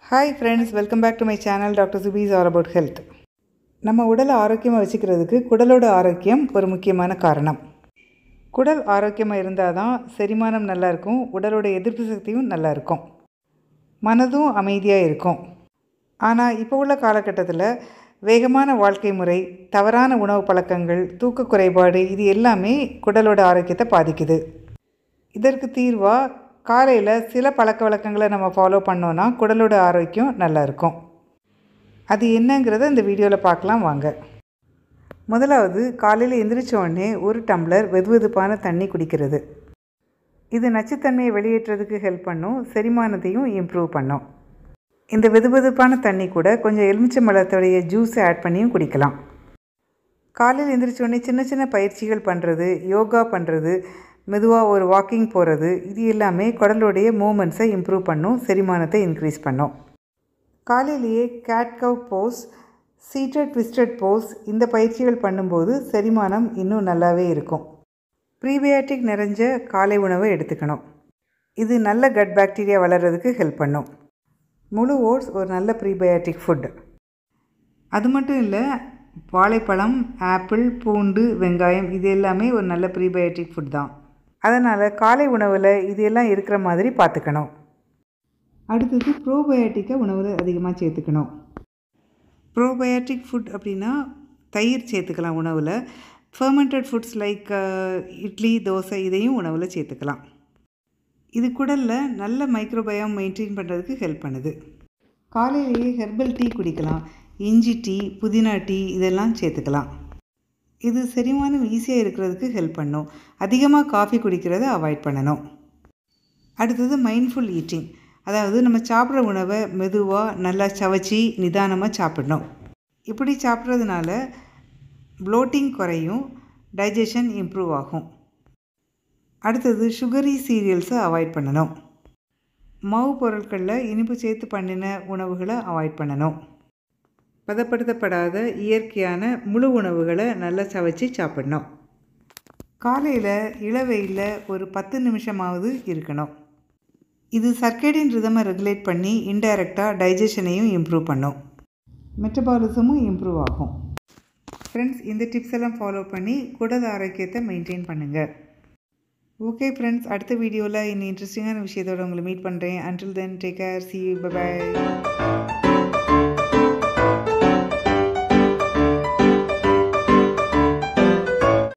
Hi friends, welcome back to my channel Dr. Zubi is all about health. நம்ம உடலை ஆரோக்கியமாக வச்சுக்கிறதுக்கு குடலோட ஆரோக்கியம் ஒரு முக்கியமான காரணம். குடல் ஆரோக்கியமாக இருந்தால் தான் செரிமானம் நல்லா இருக்கும், உடலோட எதிர்ப்பு சக்தியும் நல்லா இருக்கும், மனதும் அமைதியாக இருக்கும். ஆனால் இப்போ உள்ள காலகட்டத்தில் வேகமான வாழ்க்கை முறை, தவறான உணவு பழக்கங்கள், தூக்க குறைபாடு இது எல்லாமே குடலோட ஆரோக்கியத்தை பாதிக்குது. இதற்கு தீர்வாக காலையில் சில பழக்க வழக்கங்களை நம்ம ஃபாலோ பண்ணோன்னா குடலோட ஆரோக்கியம் நல்லாயிருக்கும். அது என்னங்கிறத இந்த வீடியோவில் பார்க்கலாம் வாங்க. முதலாவது, காலையில் எந்திரிச்ச உடனே ஒரு டம்ளர் வெதுவெதுப்பான தண்ணி குடிக்கிறது. இது நச்சுத்தன்மையை வெளியேற்றுறதுக்கு ஹெல்ப் பண்ணும், செரிமானத்தையும் இம்ப்ரூவ் பண்ணும். இந்த வெதுவெதுப்பான தண்ணி கூட கொஞ்சம் எலுமிச்சம்பழத்தோடைய ஜூஸை ஆட் பண்ணியும் குடிக்கலாம். காலையில் எந்திரிச்ச உடனே சின்ன சின்ன பயிற்சிகள் பண்ணுறது, யோகா பண்ணுறது, மெதுவாக ஒரு வாக்கிங் போகிறது, இது எல்லாமே குடலுடைய மூமெண்ட்ஸை இம்ப்ரூவ் பண்ணும், செரிமானத்தை இன்க்ரீஸ் பண்ணும். காலையிலேயே கேட் கவ் போஸ், சீட்டட் ட்விஸ்டட் போஸ் இந்த பயிற்சிகள் பண்ணும்போது செரிமானம் இன்னும் நல்லாவே இருக்கும். ப்ரீபயாட்டிக் நிறைஞ்ச காலை உணவை எடுத்துக்கணும். இது நல்ல கட் பாக்டீரியா வளர்கிறதுக்கு ஹெல்ப் பண்ணும். முழு ஓட்ஸ் ஒரு நல்ல ப்ரீபயாட்டிக் ஃபுட். அது மட்டும் இல்லை, வாழைப்பழம், ஆப்பிள், பூண்டு, வெங்காயம் இது எல்லாமே ஒரு நல்ல ப்ரீபயாட்டிக் ஃபுட் தான். அதனால் காலை உணவில் இது எல்லாம் இருக்கிற மாதிரி பார்த்துக்கணும். அடுத்தது, ப்ரோபயாட்டிக்கை உணவில் அதிகமாக சேர்த்துக்கணும். ப்ரோபயாட்டிக் ஃபுட் அப்படின்னா தயிர் சேர்த்துக்கலாம் உணவில். Fermented foods like idli, dosa இதையும் உணவில் சேர்த்துக்கலாம். இது குடலில் நல்ல மைக்ரோபயோம் மெயின்டைன் பண்ணுறதுக்கு ஹெல்ப் பண்ணுது. காலையிலேயே ஹெர்பல் டீ குடிக்கலாம். இஞ்சி டீ, புதினா டீ இதெல்லாம் சேர்த்துக்கலாம். இது செரிமானம் ஈஸியாக இருக்கிறதுக்கு ஹெல்ப் பண்ணும். அதிகமாக காஃபி குடிக்கிறத அவாய்ட் பண்ணணும். அடுத்தது, மைண்ட்ஃபுல் ஈட்டிங். அதாவது நம்ம சாப்பிட்ற உணவை மெதுவாக நல்லா சவச்சி நிதானமாக சாப்பிடணும். இப்படி சாப்பிட்றதுனால ப்ளோட்டிங் குறையும், டைஜஷன் இம்ப்ரூவ் ஆகும். அடுத்தது, சுகரி சீரியல்ஸை அவாய்ட் பண்ணணும். மாவு பொருட்களில் இனிப்பு சேர்த்து பண்ணின உணவுகளை அவாய்ட் பண்ணணும். பதப்படுத்தப்படாத இயற்கையான முழு உணவுகளை நல்லா சவச்சி சாப்பிடணும். காலையில் இளவெயிலில் ஒரு 10 நிமிஷமாவது இருக்கணும். இது சர்க்கேடியன் ரிதமை ரெகுலேட் பண்ணி இன்டைரக்டாக டைஜஷனையும் இம்ப்ரூவ் பண்ணும், மெட்டபாலிசமும் இம்ப்ரூவ் ஆகும். ஃப்ரெண்ட்ஸ், இந்த டிப்ஸ் எல்லாம் ஃபாலோ பண்ணி குடல் ஆரோக்கியத்தை மெயின்டைன் பண்ணுங்கள். ஓகே ஃப்ரெண்ட்ஸ், அடுத்த வீடியோவில் இன்னும் இன்ட்ரெஸ்டிங்கான விஷயத்தோடு உங்களை மீட் பண்ணுறேன். Until then, take care, see you, bye bye.